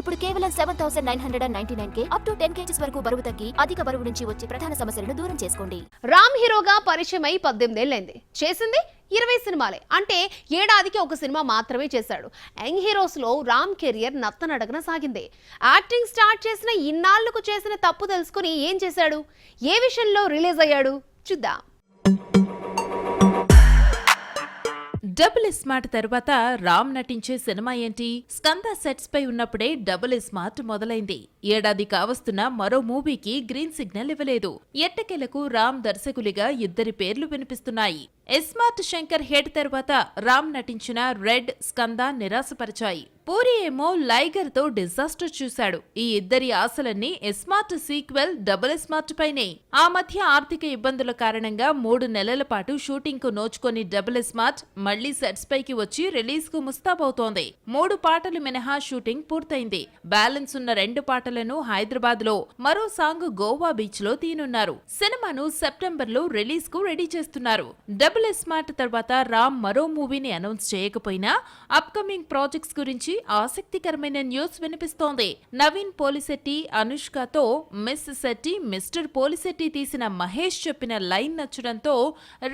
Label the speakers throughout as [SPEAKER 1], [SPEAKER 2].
[SPEAKER 1] ఇప్పుడు కేవలం 7,999K up to 10 kgs వరకు బరువు తగ్గి అధిక బరువు నుంచి వచ్చే ప్రధాన సమస్యలను దూరం చేసుకోండి.
[SPEAKER 2] రామ్ హీరోగా పరిచయమై 18 ఏళ్లైంది. చేసింది 20 సినిమాలే. అంటే ఏడాదికి ఒక సినిమా మాత్రమే చేశాడు. యంగ్ హీరోస్ లో రామ్ కెరియర్ నత్తనడగన సాగింది. యాక్టింగ్ స్టార్ట్ చేసిన ఇన్నాళ్లకు చేసిన తప్పు తెలుసుకుని ఏం చేశాడు, ఏ విషయంలో రిలీజ్ అయ్యాడు చూద్దాం.
[SPEAKER 3] డబుల్ స్మార్ట్ తర్వాత రామ్ నటించే సినిమా ఏంటి? స్కంద సెట్స్ పై ఉన్నప్పుడే డబుల్ స్మార్ట్ మొదలైంది. ఏడాది కావస్తున్న మరో మూవీకి గ్రీన్ సిగ్నల్ ఇవ్వలేదు. ఎట్టకేలకు రామ్ దర్శకులిగా ఇద్దరి పేర్లు వినిపిస్తున్నాయి. ఎస్మార్ట్ శంకర్ హెడ్ తర్వాత రామ్ నటించిన రెడ్, స్కంద నిరాశపరిచాయి. పూరి ఏమో లైగర్ తో డిజాస్టర్ చూశాడు. ఈ ఇద్దరి ఆశలన్నీ ఎస్మార్ట్ సీక్వెల్ డబుల్ స్మార్ట్ పైనే. ఆ మధ్య ఆర్థిక ఇబ్బందుల కారణంగా 3 నెలల పాటు షూటింగ్ కు నోచుకొని డబుల్ స్మార్ట్ మళ్లీ సెట్స్ పైకి వచ్చి రిలీజ్ కు ముస్తాబవుతోంది. 3 పాటలు మినహా షూటింగ్ పూర్తయింది. బ్యాలెన్స్ ఉన్న 2 పాటలను హైదరాబాద్ లో, మరో సాంగ్ గోవా బీచ్ లో తీనున్నారు. సినిమాను సెప్టెంబర్ లో రిలీజ్ కు రెడీ చేస్తున్నారు. డబుల్ స్మార్ట్ తర్వాత రామ్ మరో మూవీని అనౌన్స్ చేయకపోయినా అప్కమింగ్ ప్రాజెక్ట్స్ గురించి ఆసక్తికరమైన న్యూస్ వినిపిస్తోంది. నవీన్ పోలిశెట్టి, అనుష్కతో మిస్ శెట్టి, మిస్టర్ పోలిశెట్టి తీసిన మహేష్ చెప్పిన లైన్ నచ్చడంతో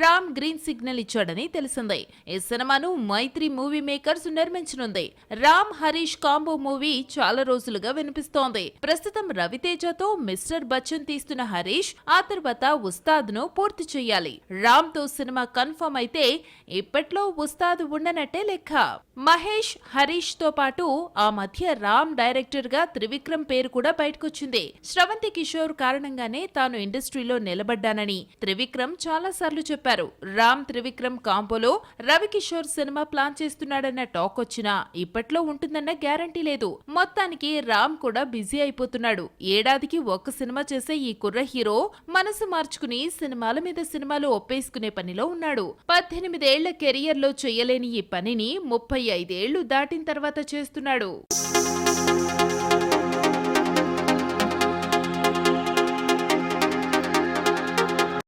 [SPEAKER 3] రామ్ గ్రీన్ సిగ్నల్ ఇచ్చాడని తెలిసింది. ఈ సినిమాను మైత్రి మూవీ మేకర్స్ నిర్మించనుంది. రామ్ హరీష్ కాంబో మూవీ చాలా రోజులుగా వినిపిస్తోంది. ప్రస్తుతం రవితేజతో మిస్టర్ బచ్చన్ తీస్తున్న హరీష్ ఆ తర్వాత ఉస్తాద్ ను పూర్తి చేయాలి. రామ్ తో సినిమా కన్ఫర్మ్ అయితే ఇప్పట్లో ఉస్తాద్ ఉండనట్టే లెక్క. మహేష్, హరీష్ తో పాటు ఆ మధ్య రామ్ డైరెక్టర్ గా త్రివిక్రమ్ పేరు కూడా బయటకొచ్చింది. శ్రవంతి కిషోర్ కారణంగానే తాను ఇండస్ట్రీలో నిలబడ్డానని త్రివిక్రమ్ చాలా సార్లు చెప్పారు. రామ్ త్రివిక్రమ్ కాంబోలో రవికిషోర్ సినిమా ప్లాన్ చేస్తున్నాడన్న టాక్ వచ్చినా ఇప్పట్లో ఉంటుందన్న గ్యారంటీ లేదు. మొత్తానికి రామ్ కూడా బిజీ అయిపోతున్నాడు. ఏడాదికి ఒక్క సినిమా చేసే ఈ కుర్ర హీరో మనసు మార్చుకుని సినిమాల మీద సినిమాలు ఒప్పేసుకునే పనిలో ఉన్నాడు. 18 ఏళ్ల కెరియర్ లో చేయలేని ఈ పనిని 35 ఏళ్లు దాటిన తర్వాత చేస్తున్నాడు.